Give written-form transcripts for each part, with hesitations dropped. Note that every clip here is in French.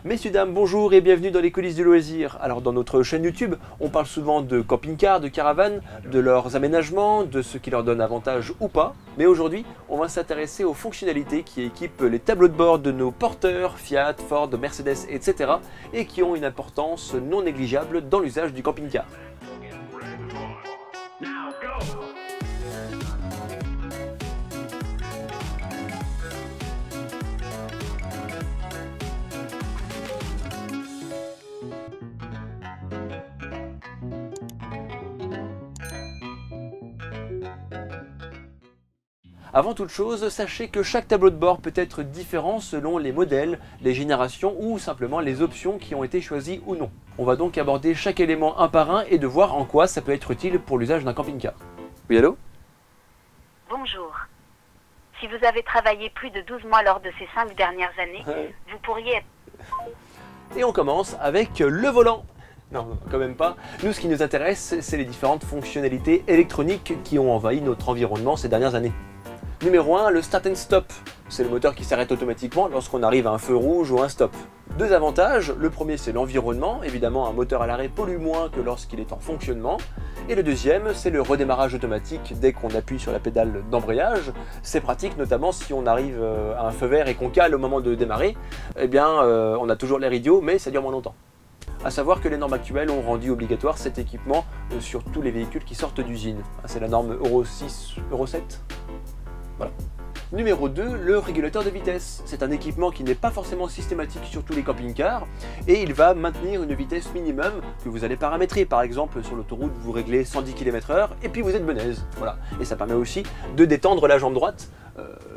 Messieurs, dames, bonjour et bienvenue dans les coulisses du loisir. Alors dans notre chaîne YouTube, on parle souvent de camping-cars, de caravanes, de leurs aménagements, de ce qui leur donne avantage ou pas. Mais aujourd'hui, on va s'intéresser aux fonctionnalités qui équipent les tableaux de bord de nos porteurs, Fiat, Ford, Mercedes, etc. et qui ont une importance non négligeable dans l'usage du camping-car. Avant toute chose, sachez que chaque tableau de bord peut être différent selon les modèles, les générations ou simplement les options qui ont été choisies ou non. On va donc aborder chaque élément un par un et de voir en quoi ça peut être utile pour l'usage d'un camping-car. Oui, allô? Bonjour. Si vous avez travaillé plus de 12 mois lors de ces 5 dernières années, vous pourriez être... Et on commence avec le volant. Non, quand même pas. Nous, ce qui nous intéresse, c'est les différentes fonctionnalités électroniques qui ont envahi notre environnement ces dernières années. Numéro 1, le Start and Stop. C'est le moteur qui s'arrête automatiquement lorsqu'on arrive à un feu rouge ou un stop. Deux avantages, le premier c'est l'environnement, évidemment un moteur à l'arrêt pollue moins que lorsqu'il est en fonctionnement. Et le deuxième, c'est le redémarrage automatique dès qu'on appuie sur la pédale d'embrayage. C'est pratique notamment si on arrive à un feu vert et qu'on cale au moment de démarrer, eh bien on a toujours l'air idiot mais ça dure moins longtemps. A savoir que les normes actuelles ont rendu obligatoire cet équipement sur tous les véhicules qui sortent d'usine. C'est la norme Euro 6, Euro 7. Voilà. Numéro 2, le régulateur de vitesse. C'est un équipement qui n'est pas forcément systématique sur tous les camping-cars et il va maintenir une vitesse minimum que vous allez paramétrer. Par exemple, sur l'autoroute, vous réglez 110 km/h et puis vous êtes benaise. Voilà. Et ça permet aussi de détendre la jambe droite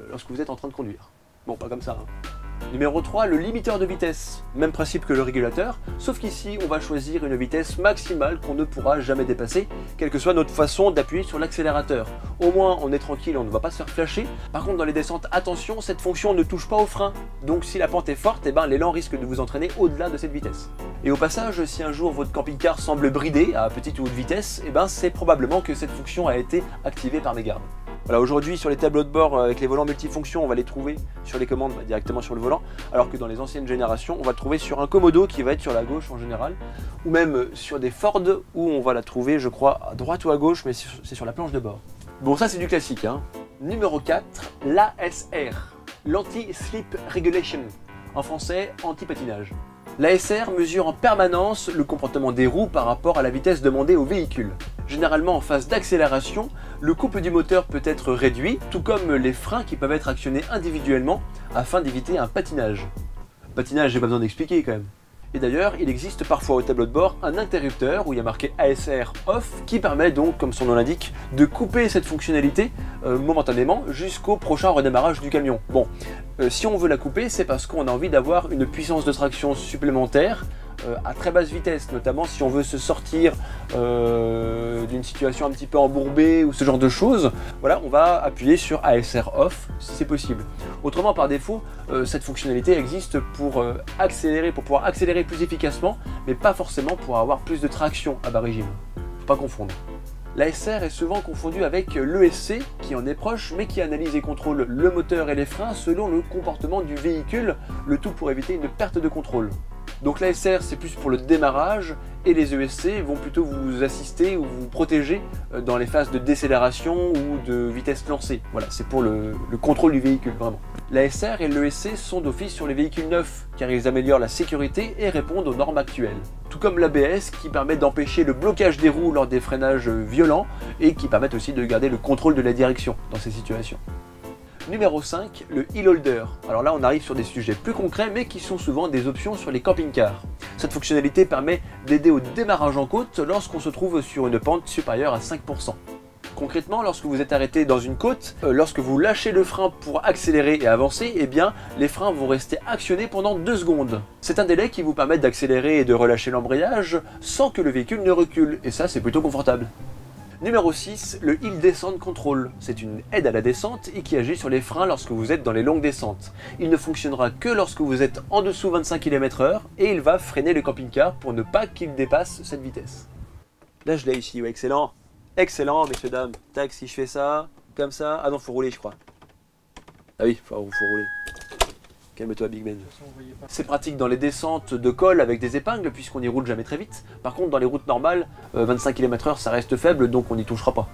lorsque vous êtes en train de conduire. Bon, pas comme ça, hein. Numéro 3, le limiteur de vitesse. Même principe que le régulateur, sauf qu'ici on va choisir une vitesse maximale qu'on ne pourra jamais dépasser, quelle que soit notre façon d'appuyer sur l'accélérateur. Au moins on est tranquille, on ne va pas se faire flasher. Par contre dans les descentes, attention, cette fonction ne touche pas au frein. Donc si la pente est forte, l'élan risque de vous entraîner au-delà de cette vitesse. Et au passage, si un jour votre camping-car semble bridé à petite ou haute vitesse, c'est probablement que cette fonction a été activée par mégarde. Voilà, aujourd'hui sur les tableaux de bord avec les volants multifonctions, on va les trouver sur les commandes directement sur le volant, alors que dans les anciennes générations, on va le trouver sur un Commodo qui va être sur la gauche en général, ou même sur des Ford où on va la trouver, je crois, à droite ou à gauche, mais c'est sur la planche de bord. Bon, ça c'est du classique, hein. Numéro 4, l'ASR, l'Anti-Slip Regulation, en français, anti-patinage. L'ASR mesure en permanence le comportement des roues par rapport à la vitesse demandée au véhicule. Généralement en phase d'accélération, le couple du moteur peut être réduit, tout comme les freins qui peuvent être actionnés individuellement afin d'éviter un patinage. Patinage, j'ai pas besoin d'expliquer quand même. Et d'ailleurs, il existe parfois au tableau de bord un interrupteur où il y a marqué ASR OFF qui permet donc, comme son nom l'indique, de couper cette fonctionnalité momentanément jusqu'au prochain redémarrage du camion. Bon, si on veut la couper, c'est parce qu'on a envie d'avoir une puissance de traction supplémentaire à très basse vitesse, notamment si on veut se sortir d'une situation un petit peu embourbée ou ce genre de choses. Voilà, on va appuyer sur ASR OFF si c'est possible. Autrement, par défaut, cette fonctionnalité existe pour pouvoir accélérer plus efficacement, mais pas forcément pour avoir plus de traction à bas régime. Faut pas confondre. L'ASR est souvent confondu avec l'ESC, qui en est proche, mais qui analyse et contrôle le moteur et les freins selon le comportement du véhicule, le tout pour éviter une perte de contrôle. Donc l'ASR c'est plus pour le démarrage et les ESC vont plutôt vous assister ou vous protéger dans les phases de décélération ou de vitesse lancée. Voilà, c'est pour le contrôle du véhicule vraiment. L'ASR et l'ESC sont d'office sur les véhicules neufs car ils améliorent la sécurité et répondent aux normes actuelles. Tout comme l'ABS qui permet d'empêcher le blocage des roues lors des freinages violents et qui permettent aussi de garder le contrôle de la direction dans ces situations. Numéro 5, le Hill Holder. Alors là on arrive sur des sujets plus concrets mais qui sont souvent des options sur les camping-cars. Cette fonctionnalité permet d'aider au démarrage en côte lorsqu'on se trouve sur une pente supérieure à 5%. Concrètement, lorsque vous êtes arrêté dans une côte, lorsque vous lâchez le frein pour accélérer et avancer, les freins vont rester actionnés pendant 2 secondes. C'est un délai qui vous permet d'accélérer et de relâcher l'embrayage sans que le véhicule ne recule, et ça c'est plutôt confortable. Numéro 6, le Hill Descent Control. C'est une aide à la descente et qui agit sur les freins lorsque vous êtes dans les longues descentes. Il ne fonctionnera que lorsque vous êtes en dessous 25 km/h et il va freiner le camping-car pour ne pas qu'il dépasse cette vitesse. Là je l'ai ici, ouais, excellent. Excellent, messieurs, dames. Tac, si je fais ça, comme ça... Ah non, faut rouler, je crois. Ah oui, faut rouler. Calme-toi Big Ben. C'est pratique dans les descentes de col avec des épingles puisqu'on n'y roule jamais très vite. Par contre dans les routes normales, 25 km/h ça reste faible donc on n'y touchera pas.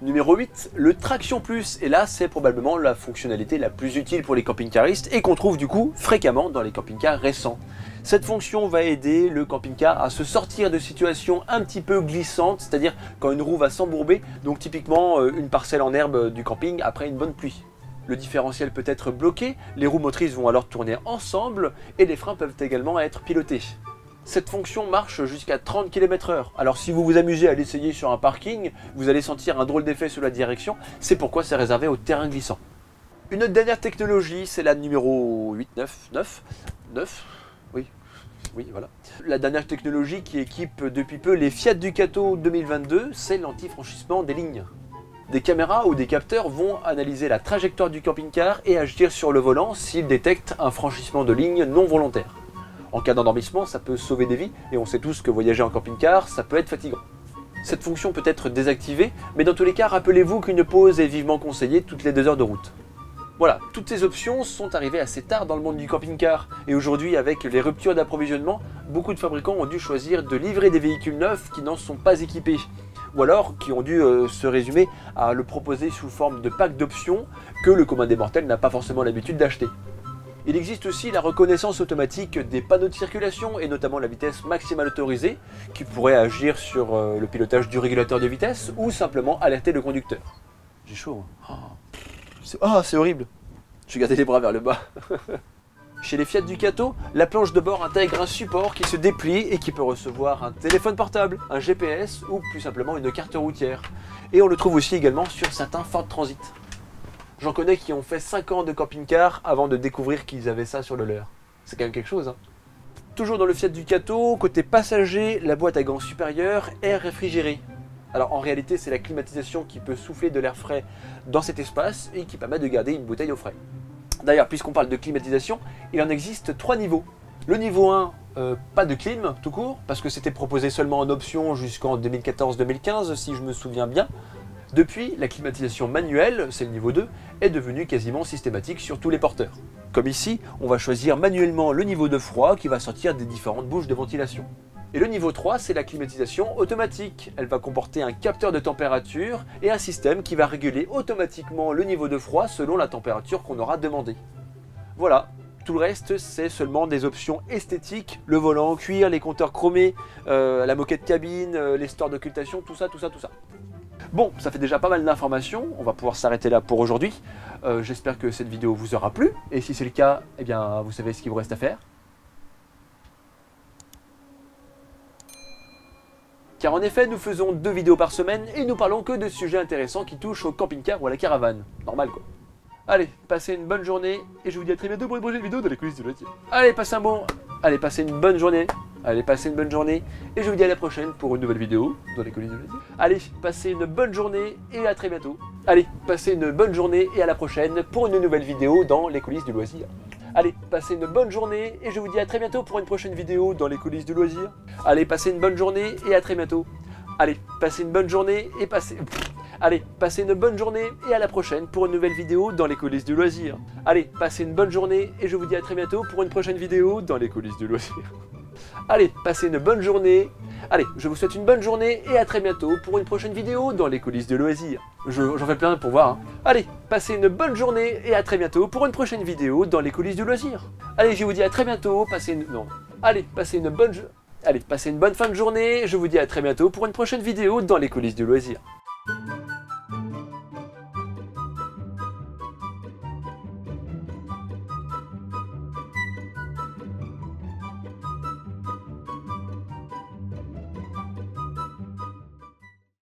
Numéro 8, le Traction Plus. Et là c'est probablement la fonctionnalité la plus utile pour les camping-caristes et qu'on trouve du coup fréquemment dans les camping-cars récents. Cette fonction va aider le camping-car à se sortir de situations un petit peu glissantes, c'est-à-dire quand une roue va s'embourber, donc typiquement une parcelle en herbe du camping après une bonne pluie. Le différentiel peut être bloqué, les roues motrices vont alors tourner ensemble et les freins peuvent également être pilotés. Cette fonction marche jusqu'à 30 km/h. Alors si vous vous amusez à l'essayer sur un parking, vous allez sentir un drôle d'effet sur la direction, c'est pourquoi c'est réservé au terrain glissant. Une autre dernière technologie, c'est la numéro 8, 9, oui, voilà. La dernière technologie qui équipe depuis peu les Fiat Ducato 2022, c'est l'anti-franchissement des lignes. Des caméras ou des capteurs vont analyser la trajectoire du camping-car et agir sur le volant s'ils détectent un franchissement de ligne non volontaire. En cas d'endormissement, ça peut sauver des vies et on sait tous que voyager en camping-car, ça peut être fatigant. Cette fonction peut être désactivée, mais dans tous les cas, rappelez-vous qu'une pause est vivement conseillée toutes les 2 heures de route. Voilà, toutes ces options sont arrivées assez tard dans le monde du camping-car et aujourd'hui avec les ruptures d'approvisionnement, beaucoup de fabricants ont dû choisir de livrer des véhicules neufs qui n'en sont pas équipés ou alors qui ont dû se résumer à le proposer sous forme de pack d'options que le commun des mortels n'a pas forcément l'habitude d'acheter. Il existe aussi la reconnaissance automatique des panneaux de circulation et notamment la vitesse maximale autorisée qui pourrait agir sur le pilotage du régulateur de vitesse ou simplement alerter le conducteur. J'ai chaud. Hein. C'est horrible. Je vais garder les bras vers le bas. Chez les Fiat Ducato, la planche de bord intègre un support qui se déplie et qui peut recevoir un téléphone portable, un GPS ou plus simplement une carte routière. Et on le trouve aussi également sur certains Ford Transit. J'en connais qui ont fait 5 ans de camping-car avant de découvrir qu'ils avaient ça sur le leur. C'est quand même quelque chose, hein. Toujours dans le Fiat Ducato, côté passager, la boîte à gants supérieure est réfrigérée. Alors en réalité, c'est la climatisation qui peut souffler de l'air frais dans cet espace et qui permet de garder une bouteille au frais. D'ailleurs, puisqu'on parle de climatisation, il en existe 3 niveaux. Le niveau 1, pas de clim tout court, parce que c'était proposé seulement en option jusqu'en 2014-2015, si je me souviens bien. Depuis, la climatisation manuelle, c'est le niveau 2, est devenue quasiment systématique sur tous les porteurs. Comme ici, on va choisir manuellement le niveau de froid qui va sortir des différentes bouches de ventilation. Et le niveau 3, c'est la climatisation automatique. Elle va comporter un capteur de température et un système qui va réguler automatiquement le niveau de froid selon la température qu'on aura demandé. Voilà, tout le reste c'est seulement des options esthétiques, le volant en cuir, les compteurs chromés, la moquette cabine, les stores d'occultation, tout ça. Bon, ça fait déjà pas mal d'informations, on va pouvoir s'arrêter là pour aujourd'hui. J'espère que cette vidéo vous aura plu, et si c'est le cas, eh bien vous savez ce qu'il vous reste à faire. Car en effet, nous faisons 2 vidéos par semaine et nous parlons que de sujets intéressants qui touchent au camping-car ou à la caravane. Normal quoi. Allez, passez une bonne journée et je vous dis à très bientôt pour une prochaine vidéo dans les coulisses du loisir. Allez, passez une bonne journée. Allez, passez une bonne journée et je vous dis à la prochaine pour une nouvelle vidéo dans les coulisses du loisir. Allez, passez une bonne journée et à très bientôt. Allez, passez une bonne journée et à la prochaine pour une nouvelle vidéo dans les coulisses du loisir. Allez, passez une bonne journée et je vous dis à très bientôt pour une prochaine vidéo dans les coulisses du loisir. Allez, passez une bonne journée et à très bientôt. Allez, passez une bonne journée et Allez, passez une bonne journée et à la prochaine pour une nouvelle vidéo dans les coulisses du loisir. Allez, passez une bonne journée et je vous dis à très bientôt pour une prochaine vidéo dans les coulisses du loisir. Allez, passez une bonne journée. Allez, je vous souhaite une bonne journée et à très bientôt pour une prochaine vidéo dans les coulisses du loisir. J'en fais plein pour voir. Hein. Allez, passez une bonne journée et à très bientôt pour une prochaine vidéo dans les coulisses du loisir. Allez, je vous dis à très bientôt. Allez, passez une bonne fin de journée. Je vous dis à très bientôt pour une prochaine vidéo dans les coulisses du loisir.